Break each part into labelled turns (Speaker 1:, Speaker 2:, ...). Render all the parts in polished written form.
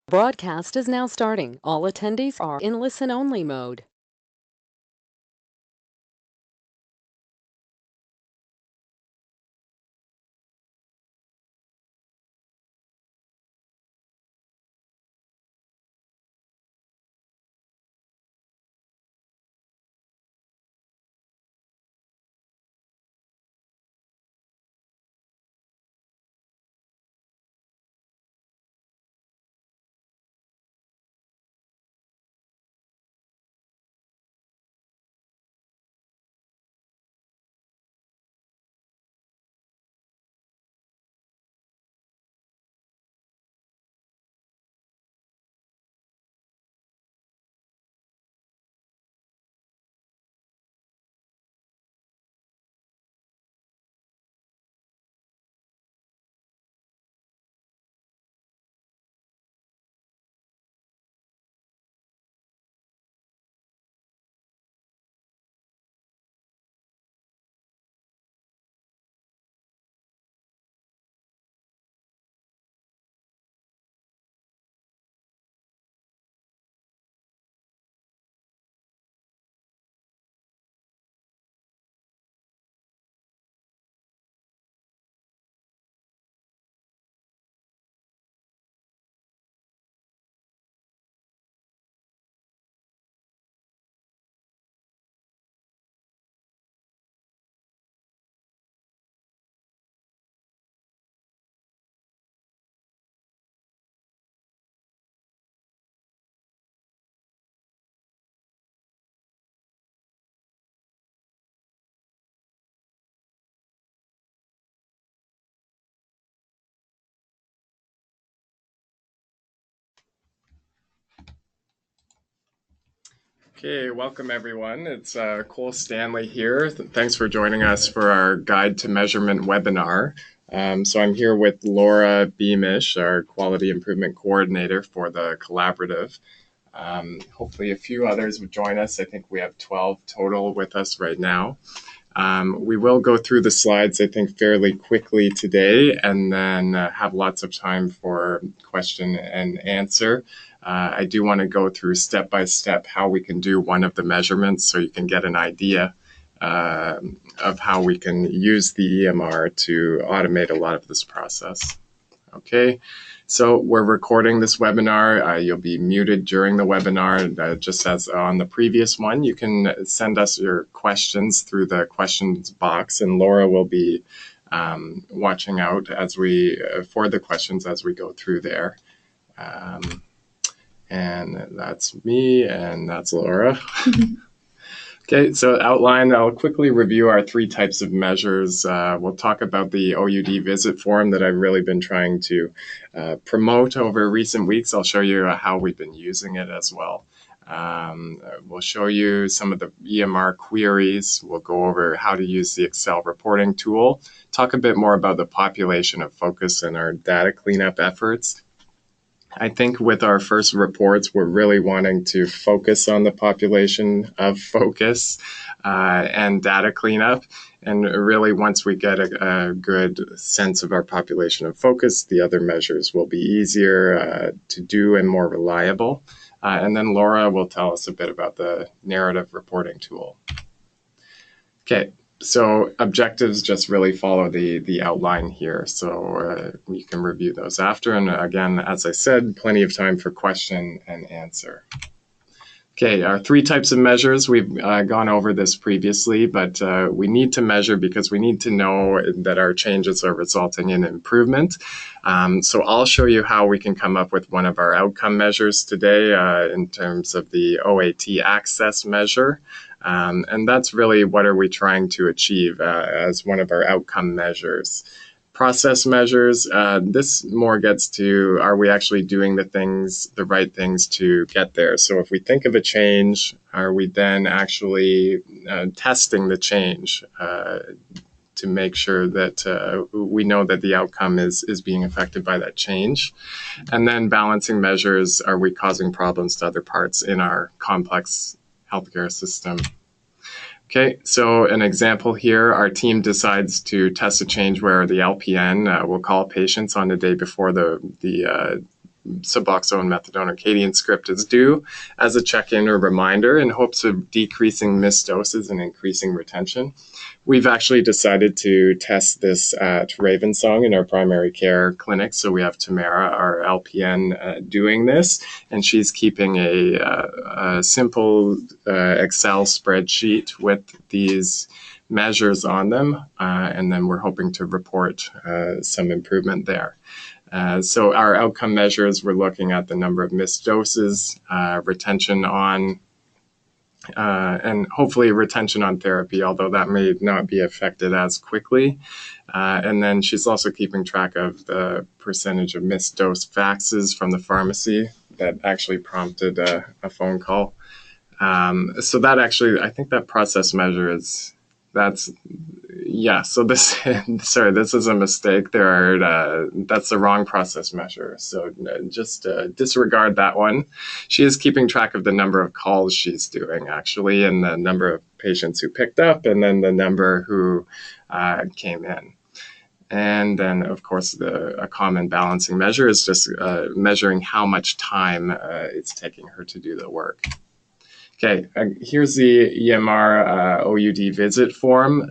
Speaker 1: Broadcast is now starting. All attendees are in listen-only mode.
Speaker 2: Okay, welcome everyone. It's Cole Stanley here. Thanks for joining us for our Guide to Measurement webinar. So I'm here with Laura Beamish, our Quality Improvement Coordinator for the collaborative. Hopefully a few others would join us. I think we have 12 total with us right now. We will go through the slides, I think, fairly quickly today, and then have lots of time for question and answer. I do want to go through step by step how we can do one of the measurements so you can get an idea of how we can use the EMR to automate a lot of this process. Okay, so we're recording this webinar. You'll be muted during the webinar, just as on the previous one. You can send us your questions through the questions box, and Laura will be watching out as for the questions as we go through there. And that's me, and that's Laura. Okay, so outline, I'll quickly review our three types of measures. We'll talk about the OUD visit form that I've really been trying to promote over recent weeks. I'll show you how we've been using it as well. We'll show you some of the EMR queries. We'll go over how to use the Excel reporting tool, talk a bit more about the population of focus and our data cleanup efforts. I think with our first reports, we're really wanting to focus on the population of focus and data cleanup. And really, once we get a good sense of our population of focus, the other measures will be easier to do and more reliable. And then Laura will tell us a bit about the narrative reporting tool. Okay. So objectives just really follow the outline here. So you can review those after. And again, as I said, plenty of time for question and answer. Okay, our three types of measures, we've gone over this previously, but we need to measure because we need to know that our changes are resulting in improvement. So I'll show you how we can come up with one of our outcome measures today in terms of the OAT access measure. And that's really what are we trying to achieve as one of our outcome measures. Process measures, this more gets to, are we actually doing the right things to get there? So if we think of a change, are we then actually testing the change to make sure that we know that the outcome is being affected by that change? And then balancing measures, are we causing problems to other parts in our complex healthcare system? Okay, so an example here, our team decides to test a change where the LPN will call patients on the day before the Suboxone Methadone or Cadian script is due as a check-in or reminder in hopes of decreasing missed doses and increasing retention. We've actually decided to test this at Ravensong in our primary care clinic. So we have Tamara, our LPN, doing this, and she's keeping a simple Excel spreadsheet with these measures on them, and then we're hoping to report some improvement there. So our outcome measures, we're looking at the number of missed doses, retention on and hopefully retention on therapy, although that may not be affected as quickly. And then she's also keeping track of the percentage of missed dose faxes from the pharmacy that actually prompted a phone call. So that actually, I think that process measure so this, sorry, this is a mistake. That's the wrong process measure. So just disregard that one. She is keeping track of the number of calls she's doing, actually, and the number of patients who picked up, and then the number who came in. And then, of course, a common balancing measure is just measuring how much time it's taking her to do the work. Okay, here's the EMR OUD visit form.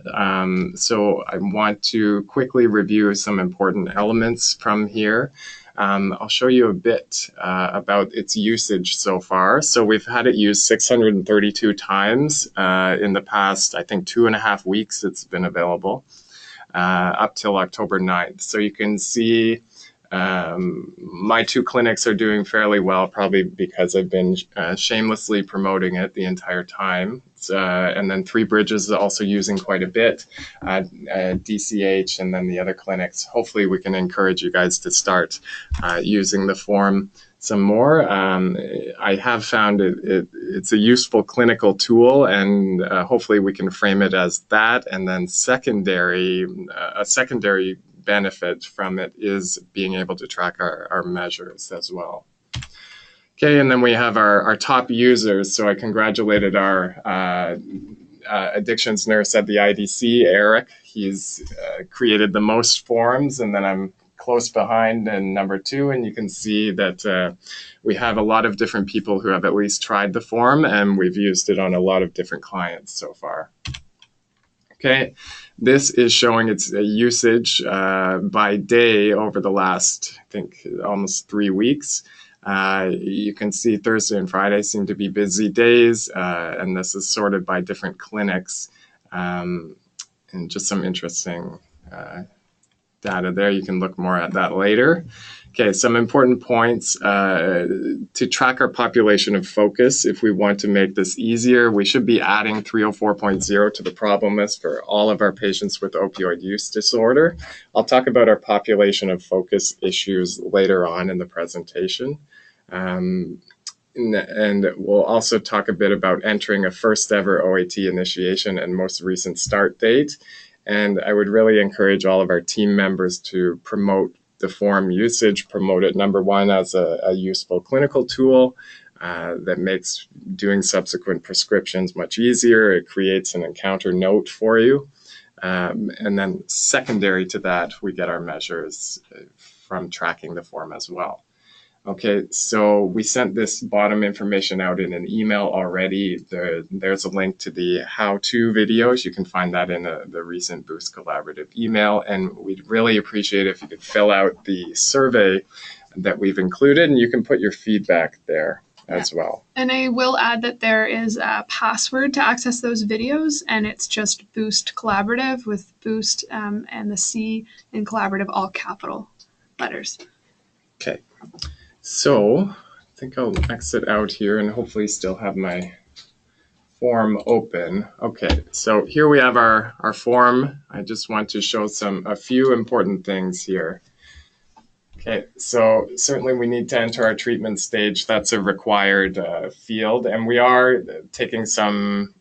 Speaker 2: So I want to quickly review some important elements from here. I'll show you a bit about its usage so far. So we've had it used 632 times in the past, I think, 2.5 weeks it's been available, up till October 9th. So you can see my two clinics are doing fairly well, probably because I've been shamelessly promoting it the entire time. And then Three Bridges is also using quite a bit, DCH, and then the other clinics. Hopefully we can encourage you guys to start using the form some more. I have found it's a useful clinical tool, and hopefully we can frame it as that. And then a secondary benefit from it is being able to track our measures as well. Okay, and then we have our top users. So I congratulated our addictions nurse at the IDC, Eric. He's created the most forms, and then I'm close behind in number 2, and you can see that we have a lot of different people who have at least tried the form, and we've used it on a lot of different clients so far. Okay, this is showing its usage by day over the last, I think, almost 3 weeks. You can see Thursday and Friday seem to be busy days, and this is sorted by different clinics, and just some interesting data there. You can look more at that later. Okay, some important points to track our population of focus. If we want to make this easier, we should be adding 304.0 to the problem list for all of our patients with opioid use disorder. I'll talk about our population of focus issues later on in the presentation. And we'll also talk a bit about entering a first ever OAT initiation and most recent start date. And I would really encourage all of our team members to promote the form usage, promote it, number one, as a useful clinical tool that makes doing subsequent prescriptions much easier. It creates an encounter note for you. And then secondary to that, we get our measures from tracking the form as well. Okay, so we sent this bottom information out in an email already. There's a link to the how-to videos. You can find that in the recent Boost Collaborative email. And we'd really appreciate it if you could fill out the survey that we've included, and you can put your feedback there as well.
Speaker 3: And I will add that there is a password to access those videos, and it's just Boost Collaborative with Boost and the C in collaborative, all capital letters.
Speaker 2: Okay. So I think I'll exit out here and hopefully still have my form open. Okay, so here we have our form. I just want to show a few important things here. Okay, so certainly we need to enter our treatment stage. That's a required field, and we are taking some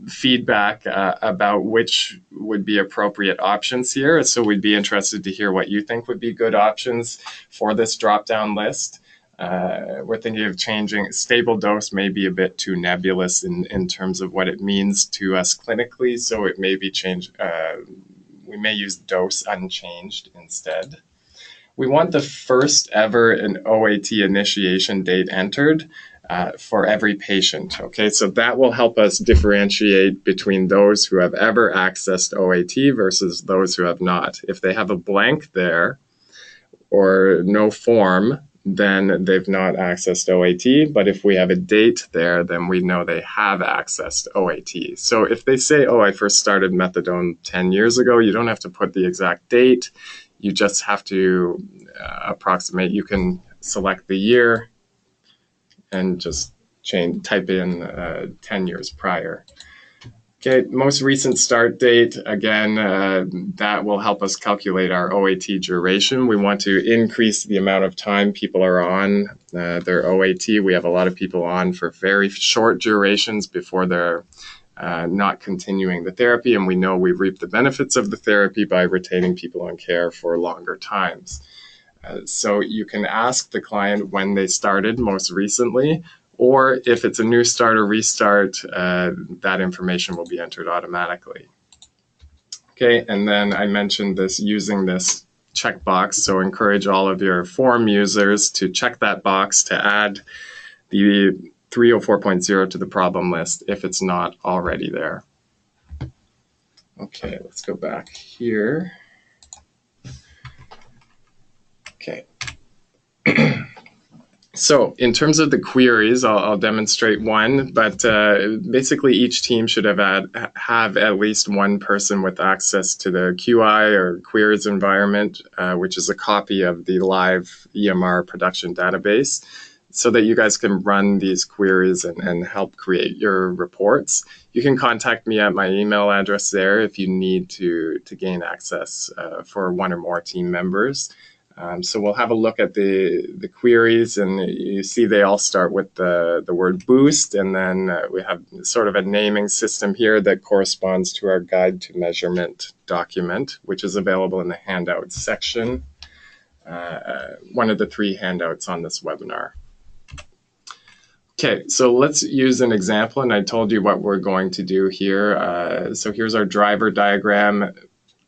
Speaker 2: feedback about which would be appropriate options here. So we'd be interested to hear what you think would be good options for this drop-down list. We're thinking of changing. Stable dose may be a bit too nebulous in terms of what it means to us clinically, so it may be changed. We may use dose unchanged instead. we want the first ever an OAT initiation date entered for every patient. Okay, so that will help us differentiate between those who have ever accessed OAT versus those who have not. If they have a blank there or no form, then they've not accessed OAT. But if we have a date there, then we know they have accessed OAT. So if they say, oh, I first started methadone 10 years ago, you don't have to put the exact date. You just have to approximate. You can select the year and just type in 10 years prior. Okay, most recent start date, again, that will help us calculate our OAT duration. We want to increase the amount of time people are on their OAT. We have a lot of people on for very short durations before they're not continuing the therapy, and we know we reap the benefits of the therapy by retaining people on care for longer times. So you can ask the client when they started most recently, or if it's a new start or restart, that information will be entered automatically. Okay, and then I mentioned this using this checkbox, so encourage all of your form users to check that box to add the 304.0 to the problem list if it's not already there. Okay, let's go back here. Okay. So in terms of the queries, I'll demonstrate one, but basically each team should have at least one person with access to the QI or queries environment, which is a copy of the live EMR production database, so that you guys can run these queries and help create your reports. You can contact me at my email address there if you need to gain access for one or more team members. So we'll have a look at the queries, and you see they all start with the word boost, and then we have sort of a naming system here that corresponds to our guide to measurement document, which is available in the handouts section, one of the 3 handouts on this webinar. Okay, so let's use an example, and I told you what we're going to do here. So here's our driver diagram,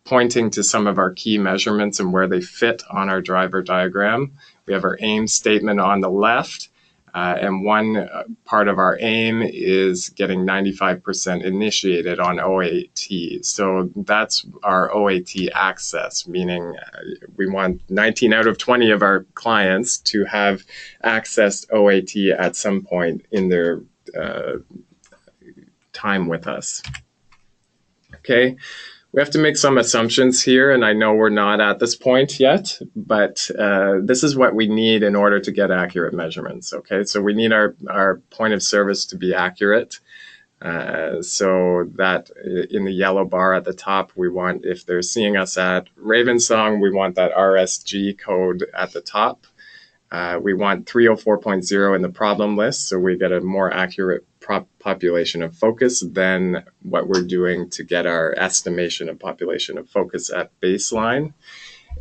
Speaker 2: pointing to some of our key measurements and where they fit on our driver diagram. We have our aim statement on the left, and one part of our aim is getting 95% initiated on OAT. So that's our OAT access, meaning we want 19 out of 20 of our clients to have accessed OAT at some point in their time with us. Okay. We have to make some assumptions here, and I know we're not at this point yet, but this is what we need in order to get accurate measurements, okay? So we need our point of service to be accurate. So that in the yellow bar at the top, we want, if they're seeing us at Ravensong, we want that RSG code at the top. We want 304.0 in the problem list, so we get a more accurate population of focus than what we're doing to get our estimation of population of focus at baseline.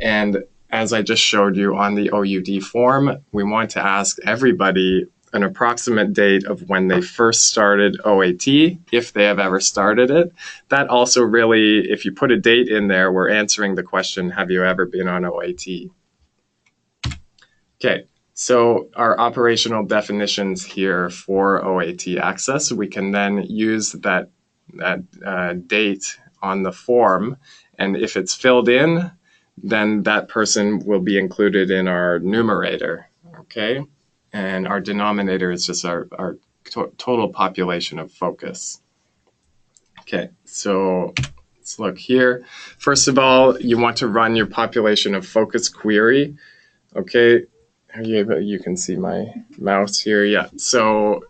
Speaker 2: And as I just showed you on the OUD form, we want to ask everybody an approximate date of when they first started OAT, if they have ever started it. That also really, if you put a date in there, we're answering the question, have you ever been on OAT? Okay. So our operational definitions here for OAT access, we can then use that date on the form, and if it's filled in, then that person will be included in our numerator, okay? And our denominator is just our total population of focus. Okay, so let's look here. First of all, you want to run your population of focus query, okay? You can see my mouse here. Yeah. So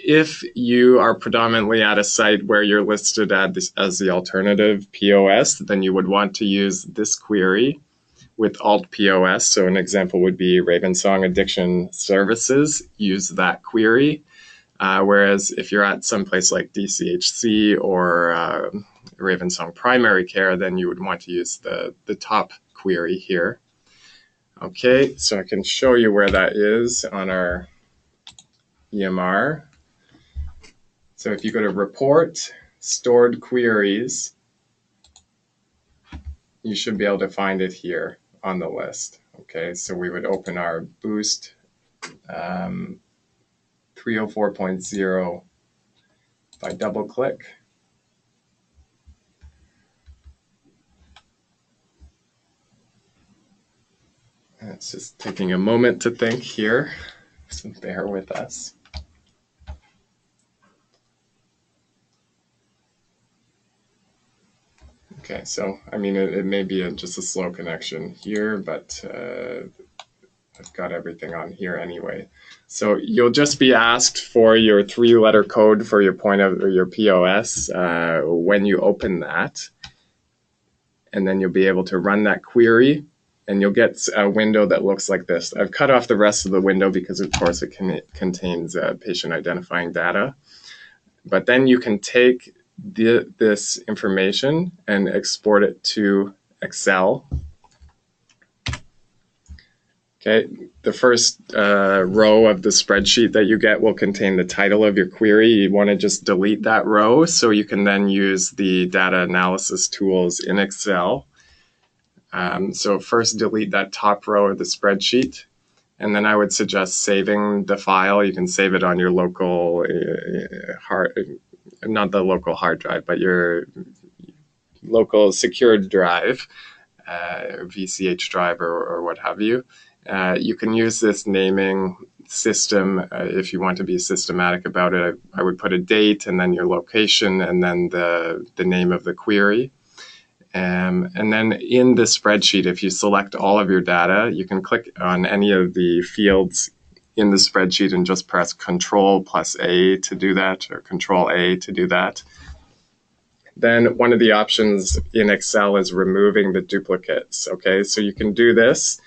Speaker 2: if you are predominantly at a site where you're listed as the alternative POS, then you would want to use this query with Alt POS. So an example would be Ravensong Addiction Services. Use that query. Whereas if you're at some place like DCHC or Ravensong Primary Care, then you would want to use the top query here. Okay, so I can show you where that is on our EMR. So if you go to Report, Stored Queries, you should be able to find it here on the list. Okay, so we would open our Boost 304.0 by double click. It's just taking a moment to think here, so bear with us. Okay, so I mean, it may be just a slow connection here, but I've got everything on here anyway. So you'll just be asked for your 3-letter code for your point of or your POS when you open that, and then you'll be able to run that query, and you'll get a window that looks like this. I've cut off the rest of the window because, of course, it contains patient identifying data. But then you can take this information and export it to Excel. Okay, the first row of the spreadsheet that you get will contain the title of your query. You want to just delete that row so you can then use the data analysis tools in Excel. So first delete that top row of the spreadsheet, and then I would suggest saving the file. You can save it on your local not the local hard drive, but your local secured drive, VCH drive or what have you. You can use this naming system if you want to be systematic about it. I would put a date and then your location and then the name of the query. And then in the spreadsheet, if you select all of your data, you can click on any of the fields in the spreadsheet and just press Control+A to do that, or Control-A to do that. Then one of the options in Excel is removing the duplicates. Okay, so you can do this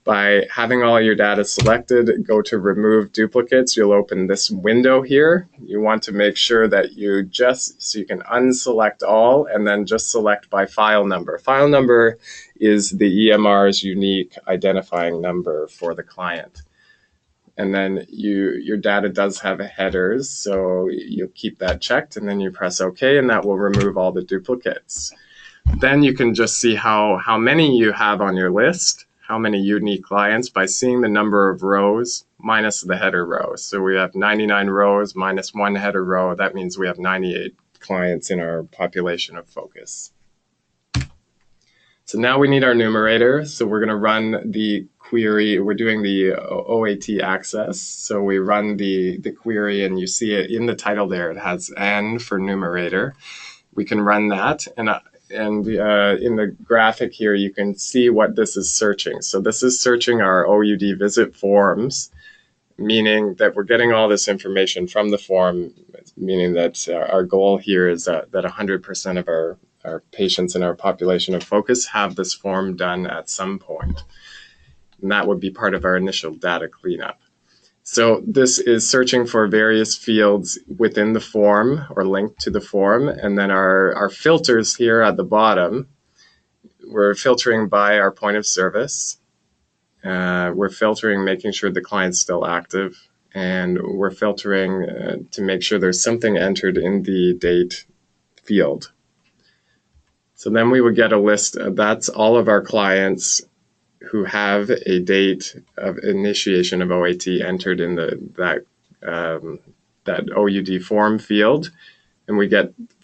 Speaker 2: by having all your data selected, go to remove duplicates. You'll open this window here. You want to make sure that so you can unselect all and then just select by file number. File number is the EMR's unique identifying number for the client. And then your data does have headers, so you'll keep that checked, and then you press OK, and that will remove all the duplicates. Then you can just see how many you have on your list, how many unique clients, by seeing the number of rows minus the header row. So we have 99 rows minus 1 header row. That means we have 98 clients in our population of focus. So now we need our numerator. So we're going to run the query. We're doing the OAT access. So we run the query, and you see it in the title there. It has N for numerator. We can run that. And in the graphic here, you can see what this is searching. So this is searching our OUD visit forms, meaning that we're getting all this information from the form, meaning that our goal here is that 100% of our patients in our population of focus have this form done at some point. And that would be part of our initial data cleanup. So this is searching for various fields within the form or linked to the form. And then our filters here at the bottom, we're filtering by our point of service. We're filtering, making sure the client's still active. And we're filtering to make sure there's something entered in the date field. So then we would get a list. That's all of our clients who have a date of initiation of OAT entered in that OUD form field, and we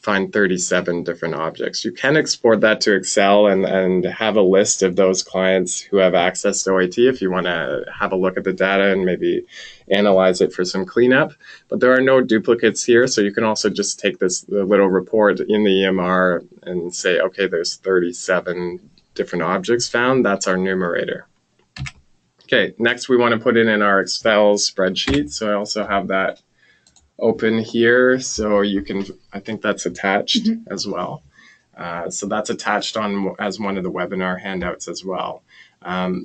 Speaker 2: find 37 different objects. You can export that to Excel and have a list of those clients who have access to OAT if you want to have a look at the data and maybe analyze it for some cleanup. But there are no duplicates here, so you can also just take the little report in the EMR and say, okay, there's 37 different objects found. That's our numerator. Okay, next we want to put it in our Excel spreadsheet. So I also have that open here, so you can, I think that's attached as well. So that's attached on as one of the webinar handouts as well.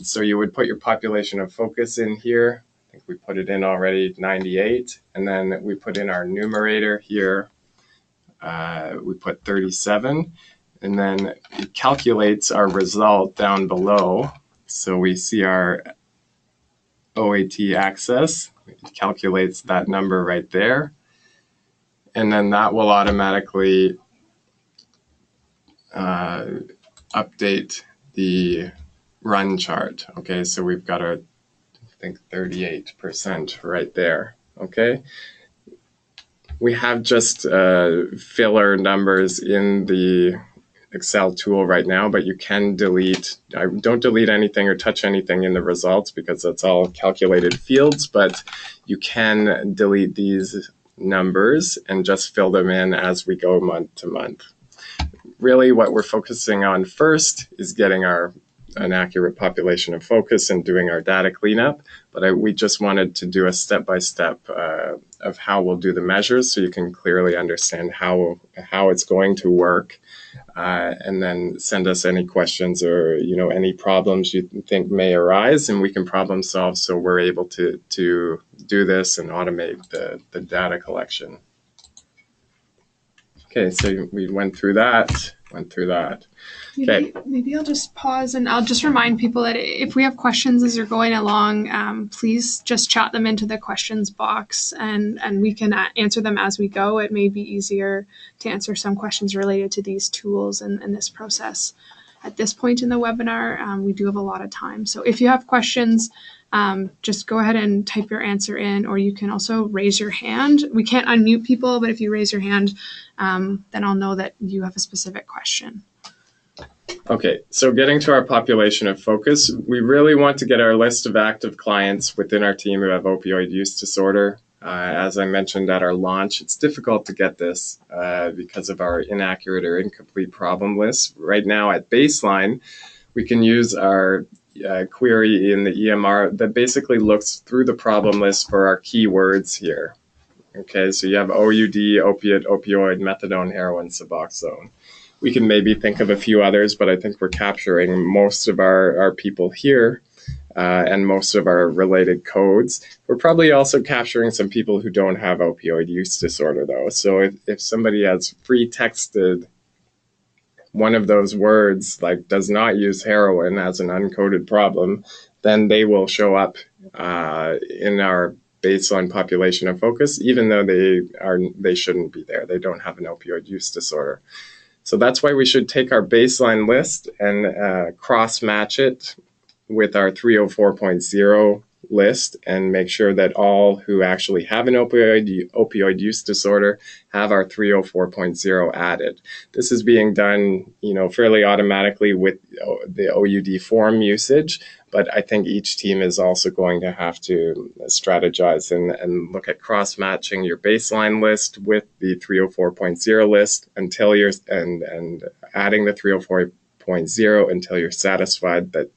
Speaker 2: So you would put your population of focus in here. I think we put it in already, 98. And then we put in our numerator here. We put 37. And then it calculates our result down below. So we see our OAT access. It calculates that number right there. And then that will automatically update the run chart. Okay, so we've got our, I think, 38% right there. Okay, we have just filler numbers in the Excel tool right now, but you can delete. Don't delete anything or touch anything in the results because that's all calculated fields, but you can delete these numbers and just fill them in as we go month to month. Really what we're focusing on first is getting an accurate population of focus and doing our data cleanup, but we just wanted to do a step-by-step of how we'll do the measures so you can clearly understand how it's going to work, and then send us any questions or any problems you think may arise, and we can problem solve so we're able to do this and automate the data collection. Okay, so we went through that. Okay.
Speaker 3: Maybe I'll just pause and I'll just remind people that if we have questions as you're going along, please just chat them into the questions box and we can answer them as we go. It may be easier to answer some questions related to these tools and this process. At this point in the webinar, we do have a lot of time. So if you have questions, just go ahead and type your answer in, or you can also raise your hand. We can't unmute people, but if you raise your hand, then I'll know that you have a specific question.
Speaker 2: Okay, so getting to our population of focus, we really want to get our list of active clients within our team who have opioid use disorder. As I mentioned at our launch, it's difficult to get this because of our inaccurate or incomplete problem list. Right now at baseline, we can use our query in the EMR that basically looks through the problem list for our keywords here. Okay, so you have OUD, opiate, opioid, methadone, heroin, Suboxone. We can maybe think of a few others, but I think we're capturing most of our people here and most of our related codes. We're probably also capturing some people who don't have opioid use disorder, though. So if somebody has free texted one of those words, like does not use heroin as an uncoded problem, then they will show up in our baseline population of focus, even though they shouldn't be there. They don't have an opioid use disorder. So that's why we should take our baseline list and cross-match it with our 304.0 list and make sure that all who actually have an opioid use disorder have our 304.0 added. This is being done, fairly automatically with the OUD form usage, but I think each team is also going to have to strategize and look at cross-matching your baseline list with the 304.0 list until you're and adding the 304.0 until you're satisfied that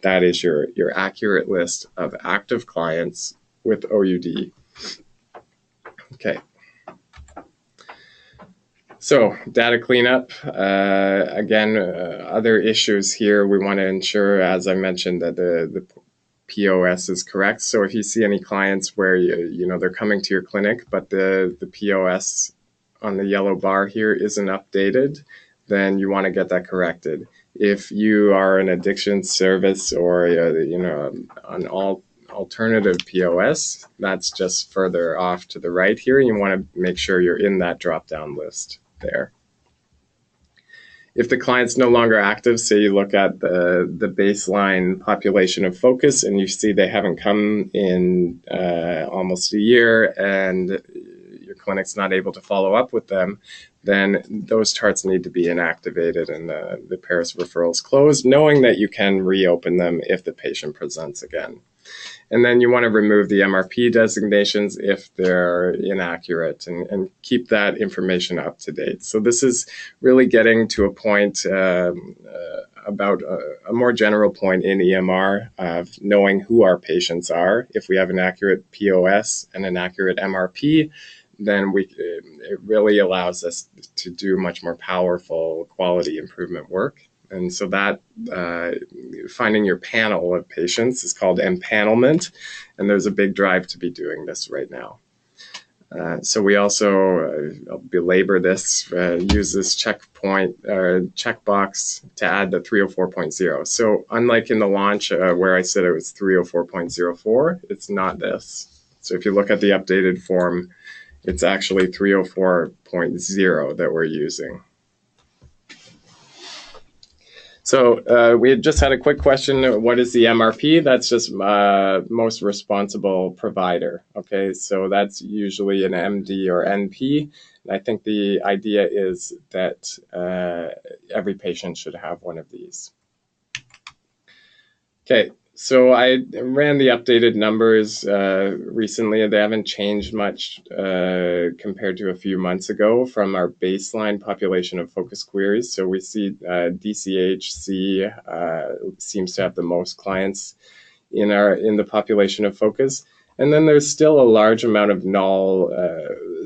Speaker 2: that is your accurate list of active clients with OUD. Okay. So data cleanup, again, other issues here. We want to ensure, as I mentioned, that the POS is correct. So if you see any clients where they're coming to your clinic, but the POS on the yellow bar here isn't updated, then you want to get that corrected. If you are an addiction service or an alternative POS, that's just further off to the right here. You want to make sure you're in that drop-down list there. If the client's no longer active, say you look at the baseline population of focus and you see they haven't come in almost a year and your clinic's not able to follow up with them, then those charts need to be inactivated and the Paris referrals closed, knowing that you can reopen them if the patient presents again. And then you want to remove the MRP designations if they're inaccurate and keep that information up to date. So this is really getting to a point about a more general point in EMR of knowing who our patients are. If we have an accurate POS and an accurate MRP, then it really allows us to do much more powerful quality improvement work. And so that finding your panel of patients is called empanelment, and there's a big drive to be doing this right now. So we also, I'll belabor this, use this checkbox to add the 304.0. So unlike in the launch where I said it was 304.04, it's not this. So if you look at the updated form, it's actually 304.0 that we're using. We had just had a quick question. What is the MRP? That's just most responsible provider. Okay, so that's usually an MD or NP. And I think the idea is that every patient should have one of these. Okay, so I ran the updated numbers recently, and they haven't changed much compared to a few months ago from our baseline population of focus queries. So we see DCHC seems to have the most clients in the population of focus. And then there's still a large amount of null,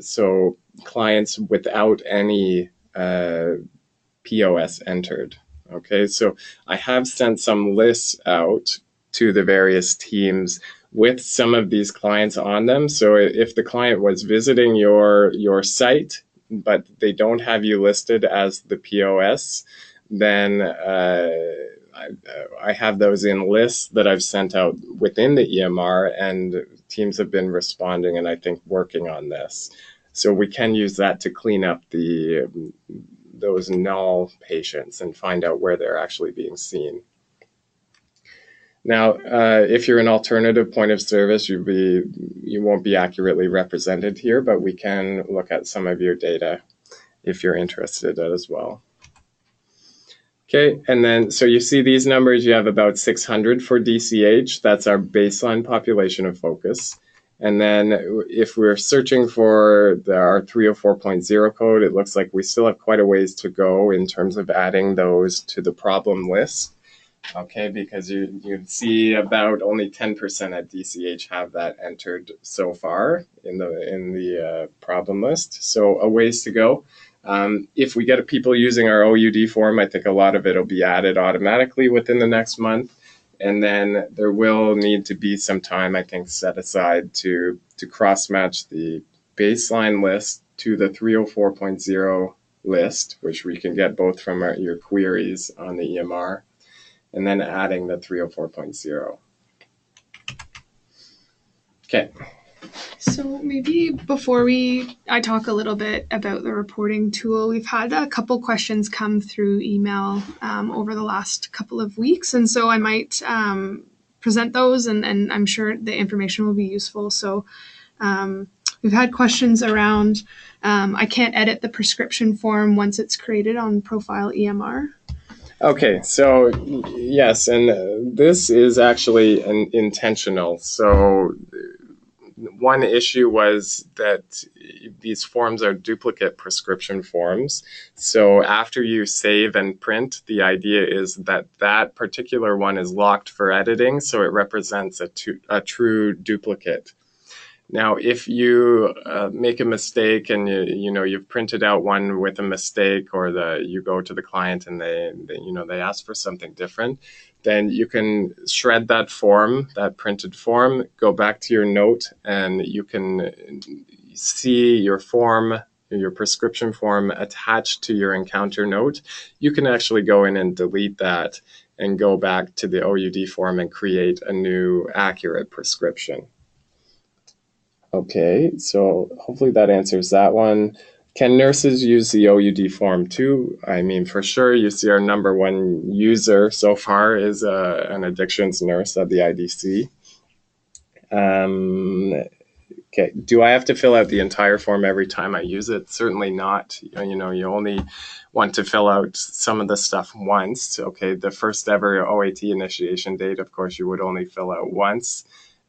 Speaker 2: so clients without any POS entered. Okay, so I have sent some lists out to the various teams with some of these clients on them. So if the client was visiting your site, but they don't have you listed as the POS, then I have those in lists that I've sent out within the EMR, and teams have been responding and I think working on this. So we can use that to clean up those null patients and find out where they're actually being seen. Now, if you're an alternative point of service, you won't be accurately represented here, but we can look at some of your data if you're interested as well. Okay, and then, so you see these numbers, you have about 600 for DCH. That's our baseline population of focus. And then if we're searching for our 304.0 code, it looks like we still have quite a ways to go in terms of adding those to the problem list. Okay, because you see about only 10% at DCH have that entered so far in the problem list. So a ways to go. If we get people using our OUD form, I think a lot of it will be added automatically within the next month. And then there will need to be some time, I think, set aside to cross-match the baseline list to the 304.0 list, which we can get both from your queries on the EMR, and then adding the 304.0. Okay.
Speaker 3: So maybe before I talk a little bit about the reporting tool, we've had a couple questions come through email over the last couple of weeks. And so I might present those and I'm sure the information will be useful. So we've had questions around, I can't edit the prescription form once it's created on Profile EMR.
Speaker 2: Okay, so yes, and this is actually intentional. So one issue was that these forms are duplicate prescription forms. So after you save and print, the idea is that that particular one is locked for editing, so it represents a true duplicate. Now, if you make a mistake and you've printed out one with a mistake, or you go to the client and they ask for something different, then you can shred that form, that printed form, go back to your note, and you can see your form, your prescription form attached to your encounter note. You can actually go in and delete that and go back to the OUD form and create a new accurate prescription. Okay, so hopefully that answers that one. Can nurses use the OUD form too? I mean, for sure, you see our number one user so far is an addictions nurse at the IDC. Okay, do I have to fill out the entire form every time I use it? Certainly not. You only want to fill out some of the stuff once. Okay, the first ever OAT initiation date, of course, you would only fill out once.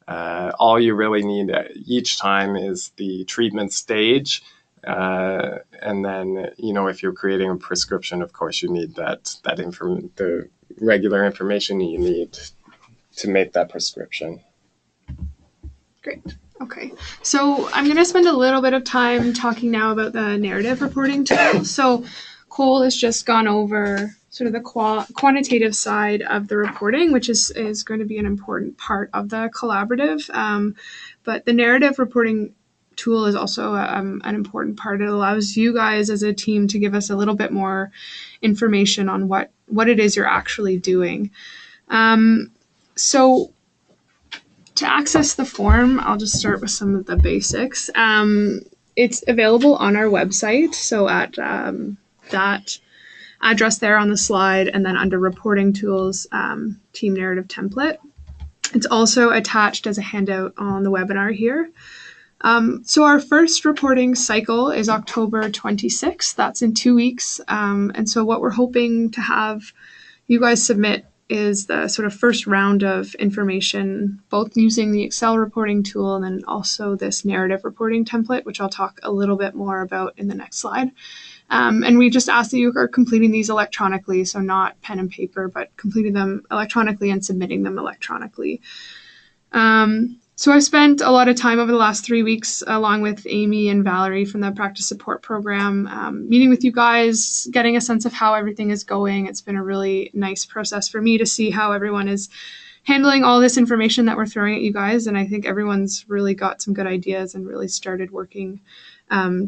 Speaker 2: All you really need each time is the treatment stage. And then, if you're creating a prescription, of course, you need the regular information you need to make that prescription.
Speaker 3: Great. Okay. So I'm going to spend a little bit of time talking now about the narrative reporting tool. So Cole has just gone over sort of the quantitative side of the reporting, which is going to be an important part of the collaborative. But the narrative reporting tool is also an important part. It allows you guys as a team to give us a little bit more information on what it is you're actually doing. So to access the form, I'll just start with some of the basics. It's available on our website. So at that address there on the slide, and then under reporting tools, team narrative template. It's also attached as a handout on the webinar here. So our first reporting cycle is October 26th. That's in 2 weeks. And so what we're hoping to have you guys submit is the sort of first round of information, both using the Excel reporting tool and then also this narrative reporting template, which I'll talk a little bit more about in the next slide. And we just ask that you are completing these electronically, so not pen and paper, but completing them electronically and submitting them electronically. So I've spent a lot of time over the last 3 weeks, along with Amy and Valerie from the practice support program, meeting with you guys, getting a sense of how everything is going. It's been a really nice process for me to see how everyone is handling all this information that we're throwing at you guys. And I think everyone's really got some good ideas and really started working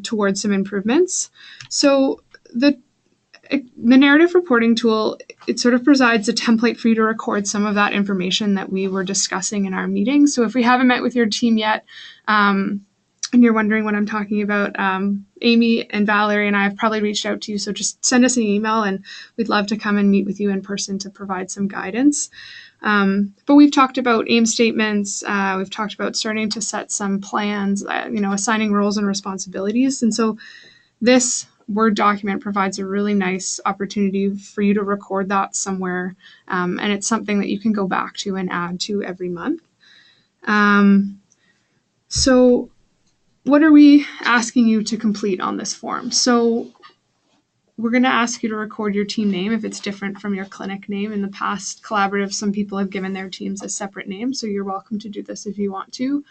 Speaker 3: towards some improvements. So the narrative reporting tool, it sort of provides a template for you to record some of that information that we were discussing in our meeting. So if we haven't met with your team yet, and you're wondering what I'm talking about, Amy and Valerie and I have probably reached out to you. So just send us an email and we'd love to come and meet with you in person to provide some guidance. But we've talked about aim statements. We've talked about starting to set some plans, assigning roles and responsibilities. And so this Word document provides a really nice opportunity for you to record that somewhere. And it's something that you can go back to and add to every month. So what are we asking you to complete on this form? So we're going to ask you to record your team name if it's different from your clinic name. In the past collaborative, some people have given their teams a separate name, so you're welcome to do this if you want to.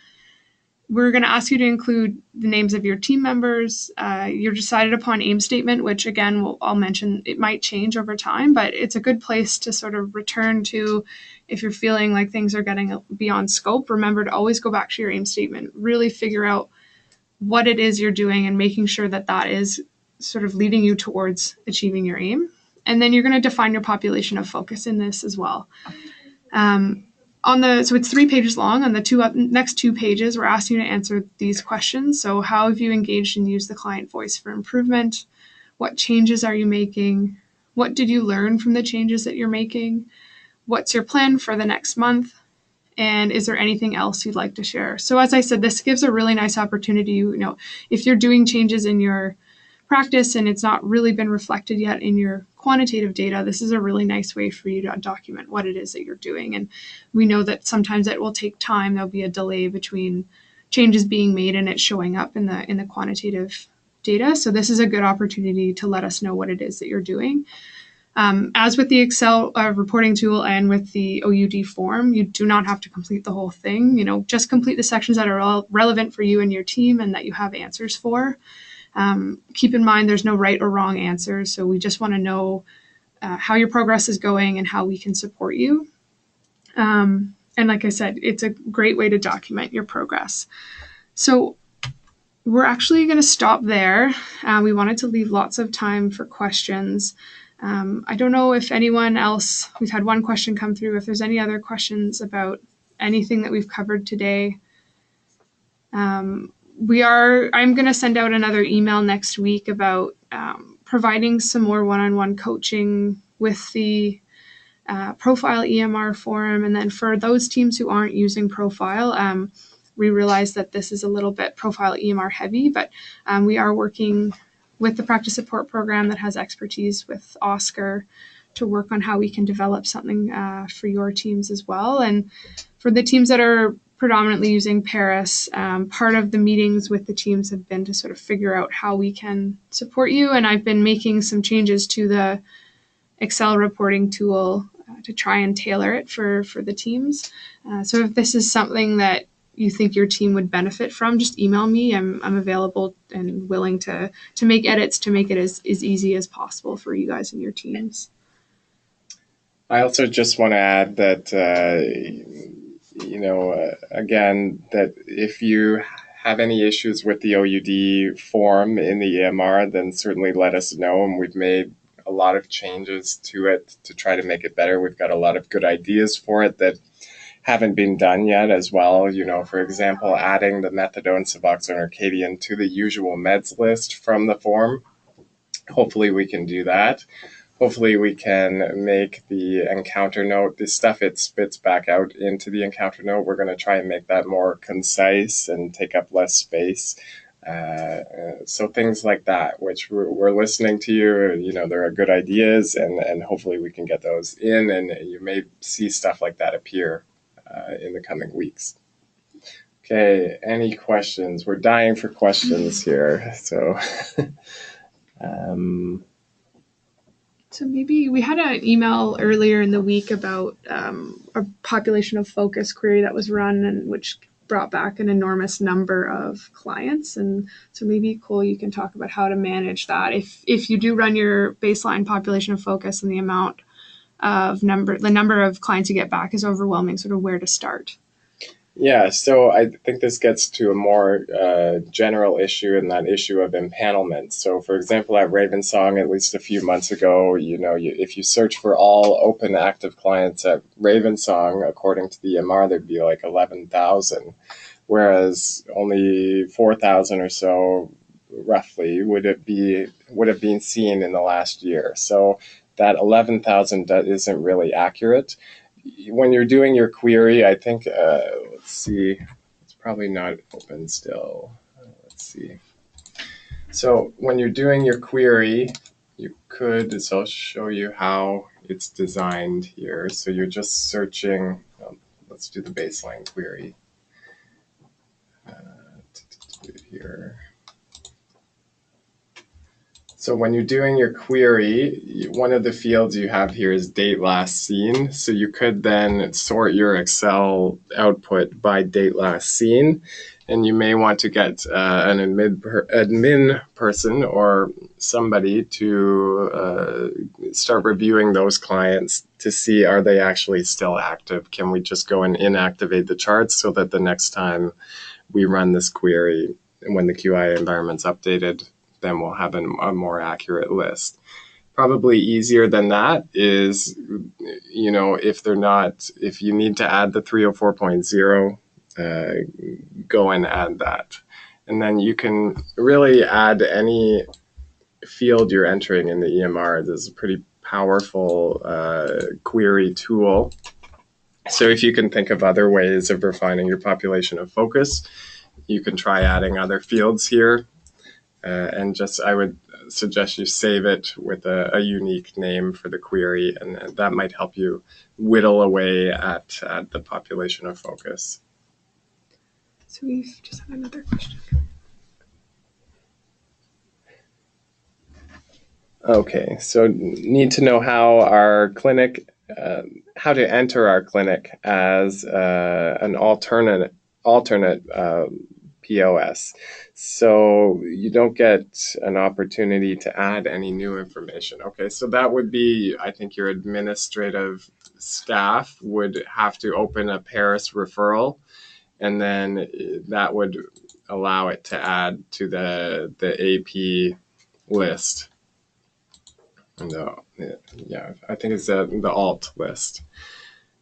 Speaker 3: We're going to ask you to include the names of your team members, your decided upon aim statement, which again, I'll mention it might change over time, but it's a good place to sort of return to if you're feeling like things are getting beyond scope. Remember to always go back to your aim statement, really figure out what it is you're doing and making sure that that is sort of leading you towards achieving your aim. And then you're going to define your population of focus in this as well. So it's 3 pages long. On the next 2 pages, we're asking you to answer these questions. So how have you engaged and used the client voice for improvement? What changes are you making? What did you learn from the changes that you're making? What's your plan for the next month? And is there anything else you'd like to share? So as I said, this gives a really nice opportunity, if you're doing changes in your practice and it's not really been reflected yet in your quantitative data, this is a really nice way for you to document what it is that you're doing. And we know that sometimes it will take time. There'll be a delay between changes being made and it showing up in the quantitative data. So this is a good opportunity to let us know what it is that you're doing. As with the Excel reporting tool and with the OUD form, you do not have to complete the whole thing. Just complete the sections that are all relevant for you and your team and that you have answers for. Keep in mind there's no right or wrong answers, so we just want to know how your progress is going and how we can support you. And like I said, it's a great way to document your progress. So we're actually going to stop there. We wanted to leave lots of time for questions. I don't know if anyone else, we've had one question come through, if there's any other questions about anything that we've covered today. I'm going to send out another email next week about providing some more one-on-one coaching with the Profile EMR forum. And then for those teams who aren't using Profile, we realize that this is a little bit Profile EMR heavy, but we are working with the practice support program that has expertise with Oscar to work on how we can develop something for your teams as well. And for the teams that are predominantly using Paris, part of the meetings with the teams have been to sort of figure out how we can support you. And I've been making some changes to the Excel reporting tool to try and tailor it for the teams. So if this is something that you think your team would benefit from, just email me. I'm available and willing to make edits to make it as easy as possible for you guys and your teams.
Speaker 2: I also just want to add that, again, that if you have any issues with the OUD form in the EMR, then certainly let us know. And we've made a lot of changes to it to try to make it better. We've got a lot of good ideas for it that haven't been done yet as well. For example, adding the methadone, Suboxone, or Arcadian to the usual meds list from the form. Hopefully we can do that. hopefully we can make the encounter note, the stuff it spits back out into the encounter note, we're going to try and make that more concise and take up less space. So things like that, which we're listening to you, there are good ideas, and hopefully we can get those in, and you may see stuff like that appear in the coming weeks. Okay, any questions? We're dying for questions here. So,
Speaker 3: So maybe we had an email earlier in the week about a population of focus query that was run, and which brought back an enormous number of clients. And so maybe, Cole, you can talk about how to manage that. If you do run your baseline population of focus and the number of clients you get back is overwhelming, sort of where to start.
Speaker 2: Yeah, so I think this gets to a more general issue, and that issue of empanelment. So, for example, at Ravensong, at least a few months ago, if you search for all open active clients at Ravensong, according to the EMR, there'd be like 11,000, whereas only 4,000 or so, roughly, would have been seen in the last year. So that 11,000 isn't really accurate. When you're doing your query, I think, let's see, it's probably not open still. Let's see. So when you're doing your query, so I'll show you how it's designed here. So you're just searching, let's do the baseline query. Do it here. So when you're doing your query, one of the fields you have here is date last seen. So you could then sort your Excel output by date last seen. And you may want to get an admin person or somebody to start reviewing those clients to see, are they actually still active? Can we just go and inactivate the charts so that the next time we run this query, when the QI environment's updated, then we'll have a more accurate list. Probably easier than that is, if you need to add the 304.0, go and add that. And then you can really add any field you're entering in the EMR. This is a pretty powerful query tool. So if you can think of other ways of refining your population of focus, you can try adding other fields here. And I would suggest you save it with a unique name for the query, and that might help you whittle away at the population of focus.
Speaker 3: So we've just had another question.
Speaker 2: Okay, so need to know how our clinic, how to enter our clinic as an alternate POS. So you don't get an opportunity to add any new information. Okay, so that would be, I think your administrative staff would have to open a Paris referral, and then that would allow it to add to the AP list. And I think it's the alt list.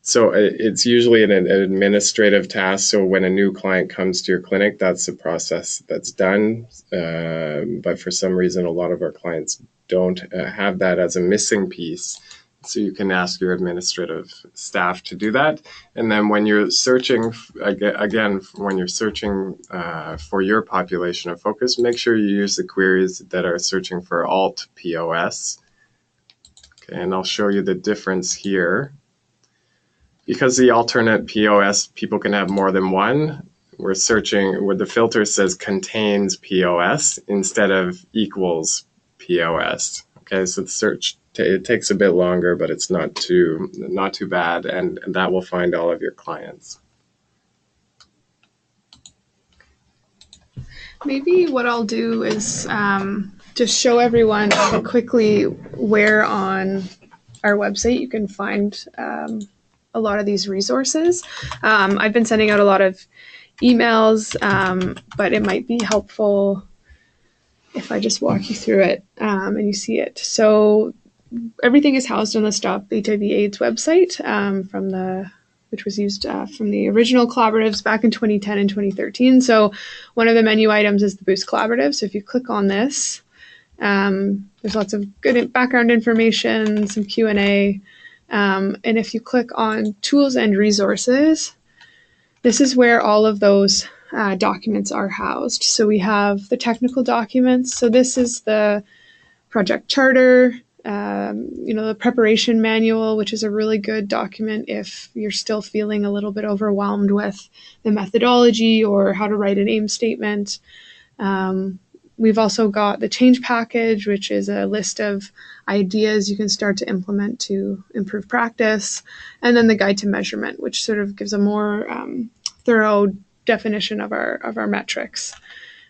Speaker 2: So it's usually an administrative task. So when a new client comes to your clinic, that's the process that's done. But for some reason, a lot of our clients don't have that as a missing piece. So you can ask your administrative staff to do that. And then when you're searching, when you're searching for your population of focus, make sure you use the queries that are searching for alt POS. Okay, and I'll show you the difference here. Because the alternate POS, people can have more than one, we're searching where the filter says contains POS instead of equals POS. Okay, so the search, it takes a bit longer, but it's not too bad, and that will find all of your clients.
Speaker 3: Maybe what I'll do is just show everyone quickly where on our website you can find a lot of these resources. I've been sending out a lot of emails, but it might be helpful if I just walk you through it and you see it. So everything is housed on the Stop HIV AIDS website, which was used from the original collaboratives back in 2010 and 2013. So one of the menu items is the Boost Collaborative. So if you click on this, There's lots of good background information, some Q&A. And if you click on Tools and Resources, this is where all of those documents are housed. So we have the technical documents. So this is the project charter, the preparation manual, which is a really good document if you're still feeling a little bit overwhelmed with the methodology or how to write an aim statement. We've also got the change package, which is a list of ideas you can start to implement to improve practice. And then the guide to measurement, which sort of gives a more thorough definition of our metrics.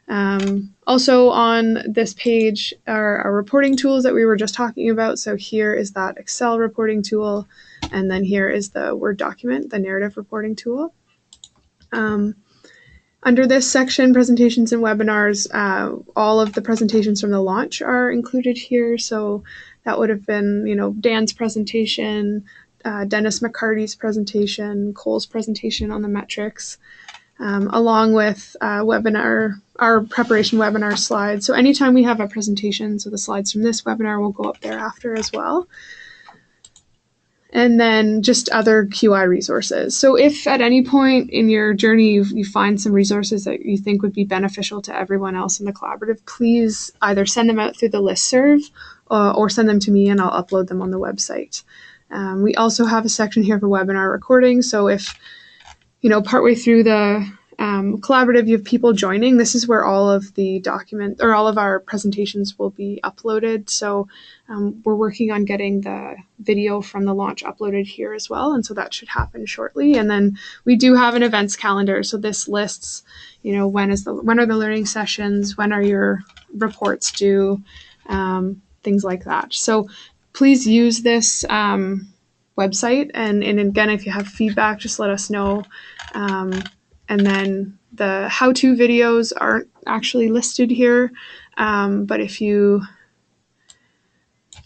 Speaker 3: Also on this page are our reporting tools that we were just talking about. So here is that Excel reporting tool, and then here is the Word document, the narrative reporting tool. Under this section, presentations and webinars, all of the presentations from the launch are included here. So that would have been, Dan's presentation, Dennis McCarty's presentation, Cole's presentation on the metrics, along with our preparation webinar slides. So anytime we have a presentation, so the slides from this webinar will go up there after as well. And then just other QI resources. So if at any point in your journey you find some resources that you think would be beneficial to everyone else in the collaborative, please either send them out through the listserv or send them to me and I'll upload them on the website. We also have a section here for webinar recording. So if, partway through the collaborative, you have people joining, this is where all of the document or all of our presentations will be uploaded. So we're working on getting the video from the launch uploaded here as well. And so that should happen shortly. And then we do have an events calendar. So this lists, when are the learning sessions, when are your reports due, things like that. So please use this website. And again, if you have feedback, just let us know. And then the how-to videos aren't actually listed here. But if you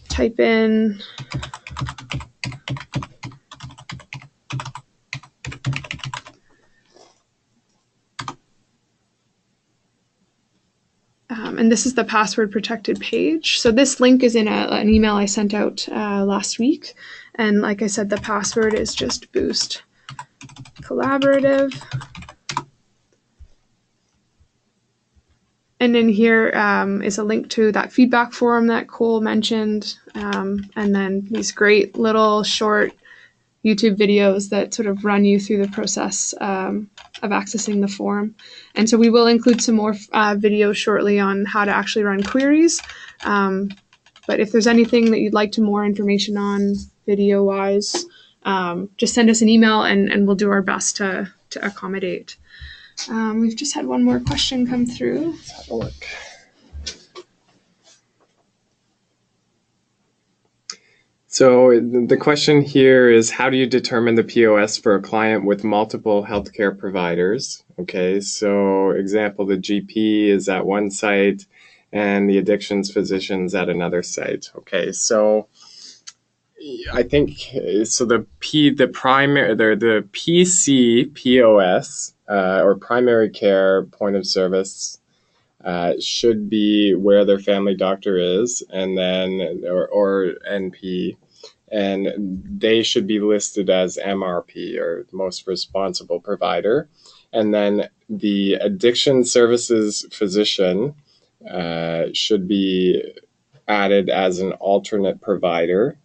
Speaker 3: type in and this is the password protected page. So this link is in an email I sent out last week. And like I said, the password is just Boost Collaborative. And in here is a link to that feedback forum that Cole mentioned, and then these great little short YouTube videos that sort of run you through the process of accessing the forum. And so we will include some more videos shortly on how to actually run queries. But if there's anything that you'd like to more information on video-wise, just send us an email and we'll do our best to accommodate. We've just had one more question come through.
Speaker 2: Let's have a look. So the question here is, how do you determine the POS for a client with multiple healthcare providers? Okay, so example, the GP is at one site and the addictions physician's at another site. Okay, so I think the PC POS or primary care point of service should be where their family doctor is, and then or NP, and they should be listed as MRP or most responsible provider, and then the addiction services physician should be added as an alternate provider.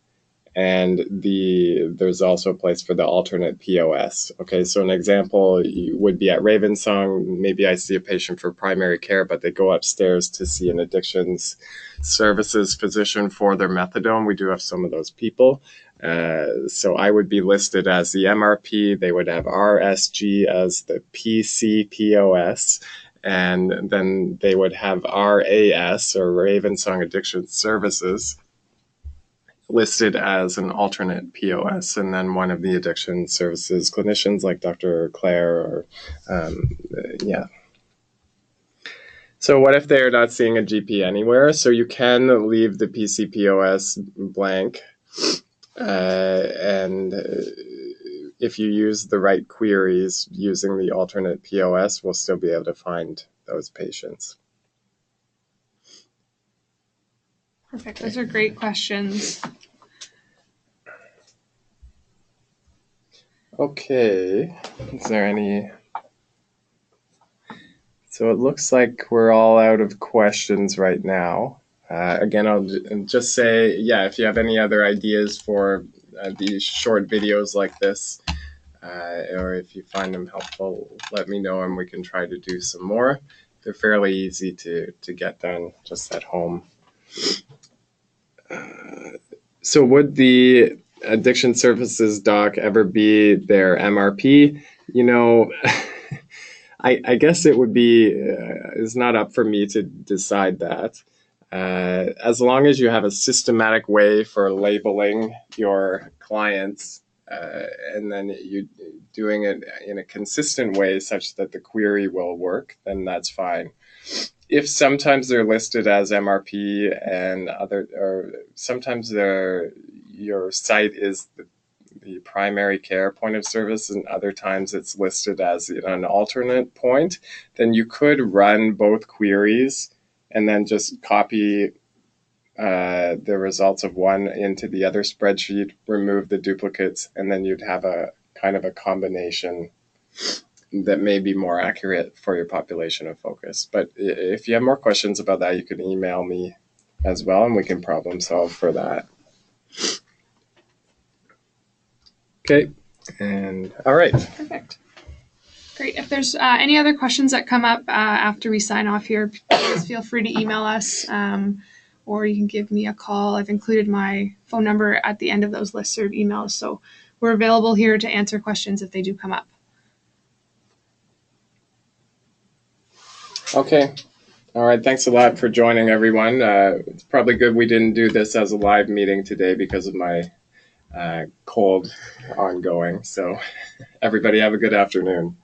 Speaker 2: And there's also a place for the alternate POS. Okay, so an example would be at Ravensong. Maybe I see a patient for primary care, but they go upstairs to see an addictions services physician for their methadone. We do have some of those people. So I would be listed as the MRP. They would have RSG as the PC POS. And then they would have RAS, or Ravensong Addiction Services, listed as an alternate POS, and then one of the addiction services clinicians like Dr. Claire or So what if they're not seeing a GP anywhere? So you can leave the PCPOS blank, and if you use the right queries using the alternate POS, we'll still be able to find those patients.
Speaker 3: Perfect. Those are great questions.
Speaker 2: Okay, is there any? So it looks like we're all out of questions right now. Again, I'll just say, yeah, if you have any other ideas for these short videos like this, or if you find them helpful, let me know and we can try to do some more. They're fairly easy to get done just at home. So would the addiction services doc ever be their MRP? You know, I guess it would be, it's not up for me to decide that. As long as you have a systematic way for labeling your clients, and then you doing it in a consistent way such that the query will work, then that's fine. If sometimes they're listed as MRP and or sometimes your site is the primary care point of service, and other times it's listed as an alternate point, then you could run both queries and then just copy the results of one into the other spreadsheet, remove the duplicates, and then you'd have a kind of a combination that may be more accurate for your population of focus. But if you have more questions about that, you can email me as well, and we can problem solve for that. Okay, and all right.
Speaker 3: Perfect. Great. If there's any other questions that come up after we sign off here, please feel free to email us, or you can give me a call. I've included my phone number at the end of those listserv emails, so we're available here to answer questions if they do come up.
Speaker 2: Okay. All right. Thanks a lot for joining, everyone. It's probably good we didn't do this as a live meeting today because of my cold ongoing. So everybody have a good afternoon.